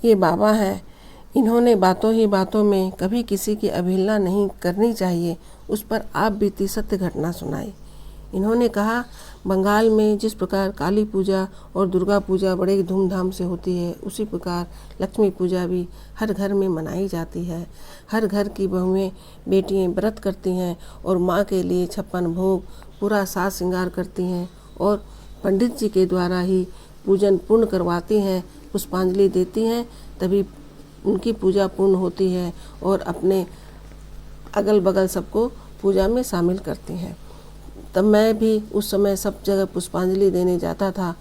ये बाबा हैं, इन्होंने बातों ही बातों में कभी किसी की अवहेलना नहीं करनी चाहिए, उस पर आप बीती सत्य घटना सुनाई। इन्होंने कहा, बंगाल में जिस प्रकार काली पूजा और दुर्गा पूजा बड़े धूमधाम से होती है, उसी प्रकार लक्ष्मी पूजा भी हर घर में मनाई जाती है। हर घर की बहुएं बेटियां व्रत करती हैं और माँ के लिए 56 भोग पूरा साज श्रृंगार करती हैं और पंडित जी के द्वारा ही पूजन पूर्ण करवाती हैं, पुष्पांजलि देती हैं, तभी उनकी पूजा पूर्ण होती है और अपने अगल बगल सबको पूजा में शामिल करती हैं। तब मैं भी उस समय सब जगह पुष्पांजलि देने जाता था।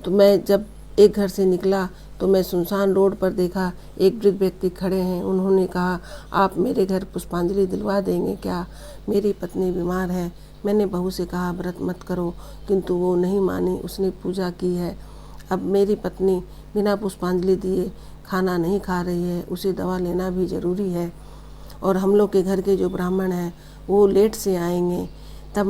तो मैं जब एक घर से निकला तो मैं सुनसान रोड पर देखा, एक वृद्ध व्यक्ति खड़े हैं। उन्होंने कहा, आप मेरे घर पुष्पांजलि दिलवा देंगे क्या? मेरी पत्नी बीमार है। मैंने बहू से कहा व्रत मत करो, किंतु वो नहीं मानी, उसने पूजा की है। अब मेरी पत्नी बिना पुष्पांजलि दिए खाना नहीं खा रही है, उसे दवा लेना भी ज़रूरी है और हम लोग के घर के जो ब्राह्मण हैं वो लेट से आएंगे। तब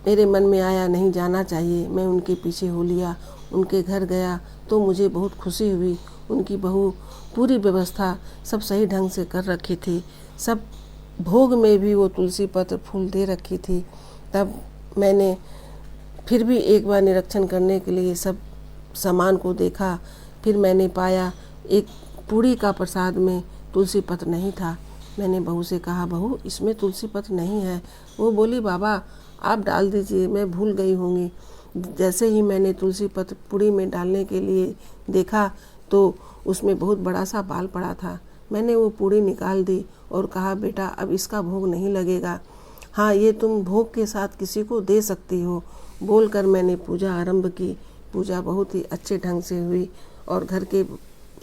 मेरे मन में आया नहीं जाना चाहिए। मैं उनके पीछे हो लिया, उनके घर गया तो मुझे बहुत खुशी हुई। उनकी बहू पूरी व्यवस्था सब सही ढंग से कर रखी थी, सब भोग में भी वो तुलसी पत्र फूल दे रखी थी। तब मैंने फिर भी एक बार निरीक्षण करने के लिए सब सामान को देखा, फिर मैंने पाया एक पूड़ी का प्रसाद में तुलसी पत्र नहीं था। मैंने बहू से कहा, बहू इसमें तुलसी पत्र नहीं है। वो बोली, बाबा आप डाल दीजिए, मैं भूल गई होंगी। जैसे ही मैंने तुलसी पत्र पूड़ी में डालने के लिए देखा तो उसमें बहुत बड़ा सा बाल पड़ा था। मैंने वो पूड़ी निकाल दी और कहा, बेटा अब इसका भोग नहीं लगेगा, हाँ ये तुम भोग के साथ किसी को दे सकती हो। बोलकर मैंने पूजा आरंभ की। पूजा बहुत ही अच्छे ढंग से हुई और घर के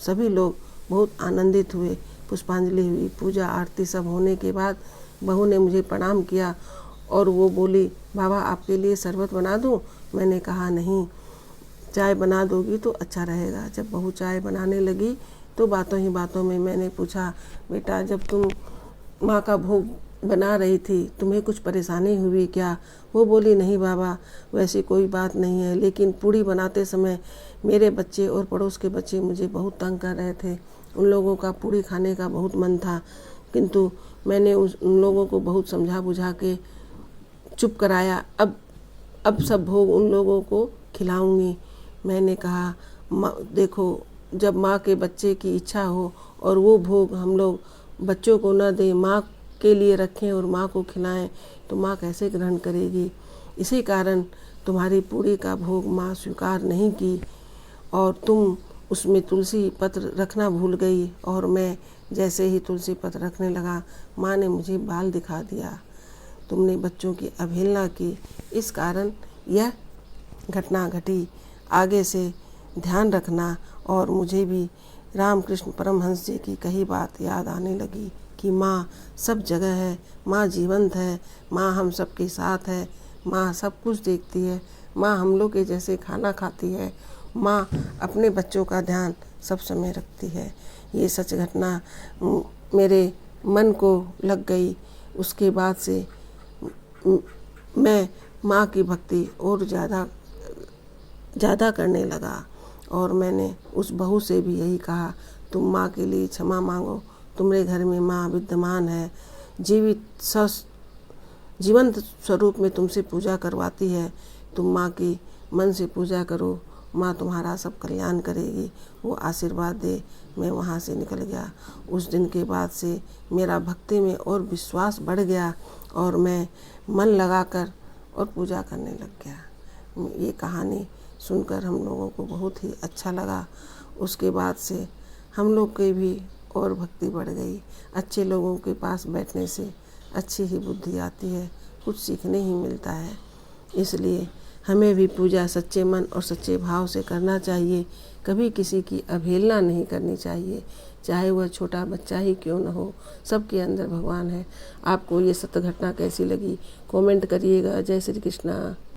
सभी लोग बहुत आनंदित हुए। पुष्पांजलि हुई, पूजा आरती सब होने के बाद बहू ने मुझे प्रणाम किया और वो बोली, बाबा आपके लिए शरबत बना दूं? मैंने कहा नहीं, चाय बना दोगी तो अच्छा रहेगा। जब बहू चाय बनाने लगी तो बातों ही बातों में मैंने पूछा, बेटा जब तुम माँ का भोग बना रही थी तुम्हें कुछ परेशानी हुई क्या? वो बोली, नहीं बाबा वैसी कोई बात नहीं है, लेकिन पूड़ी बनाते समय मेरे बच्चे और पड़ोस के बच्चे मुझे बहुत तंग कर रहे थे। उन लोगों का पूड़ी खाने का बहुत मन था, किंतु मैंने उन लोगों को बहुत समझा बुझा के चुप कराया। अब सब भोग उन लोगों को खिलाऊंगी। मैंने कहा, देखो जब माँ के बच्चे की इच्छा हो और वो भोग हम लोग बच्चों को न दें, माँ के लिए रखें और माँ को खिलाएं, तो माँ कैसे ग्रहण करेगी? इसी कारण तुम्हारी पूड़ी का भोग माँ स्वीकार नहीं की और तुम उसमें तुलसी पत्र रखना भूल गई और मैं जैसे ही तुलसी पत्र रखने लगा माँ ने मुझे बाल दिखा दिया। तुमने बच्चों की अवहेलना की, इस कारण यह घटना घटी। आगे से ध्यान रखना। और मुझे भी रामकृष्ण परमहंस जी की कही बात याद आने लगी कि माँ सब जगह है, माँ जीवंत है, माँ हम सबके साथ है, माँ सब कुछ देखती है, माँ हम लोग के जैसे खाना खाती है, माँ अपने बच्चों का ध्यान सब समय रखती है। ये सच घटना मेरे मन को लग गई। उसके बाद से मैं माँ की भक्ति और ज़्यादा करने लगा और मैंने उस बहू से भी यही कहा, तुम माँ के लिए क्षमा मांगो, तुम्हारे घर में माँ विद्यमान है, जीवंत स्वरूप में तुमसे पूजा करवाती है। तुम माँ की मन से पूजा करो, माँ तुम्हारा सब कल्याण करेगी, वो आशीर्वाद दे। मैं वहाँ से निकल गया। उस दिन के बाद से मेरा भक्ति में और विश्वास बढ़ गया और मैं मन लगाकर और पूजा करने लग गया। ये कहानी सुनकर हम लोगों को बहुत ही अच्छा लगा। उसके बाद से हम लोग की भी और भक्ति बढ़ गई। अच्छे लोगों के पास बैठने से अच्छी ही बुद्धि आती है, कुछ सीखने ही मिलता है। इसलिए हमें भी पूजा सच्चे मन और सच्चे भाव से करना चाहिए। कभी किसी की अवहेलना नहीं करनी चाहिए, चाहे वह छोटा बच्चा ही क्यों न हो, सबके अंदर भगवान है। आपको ये सत्य घटना कैसी लगी कमेंट करिएगा। जय श्री कृष्णा।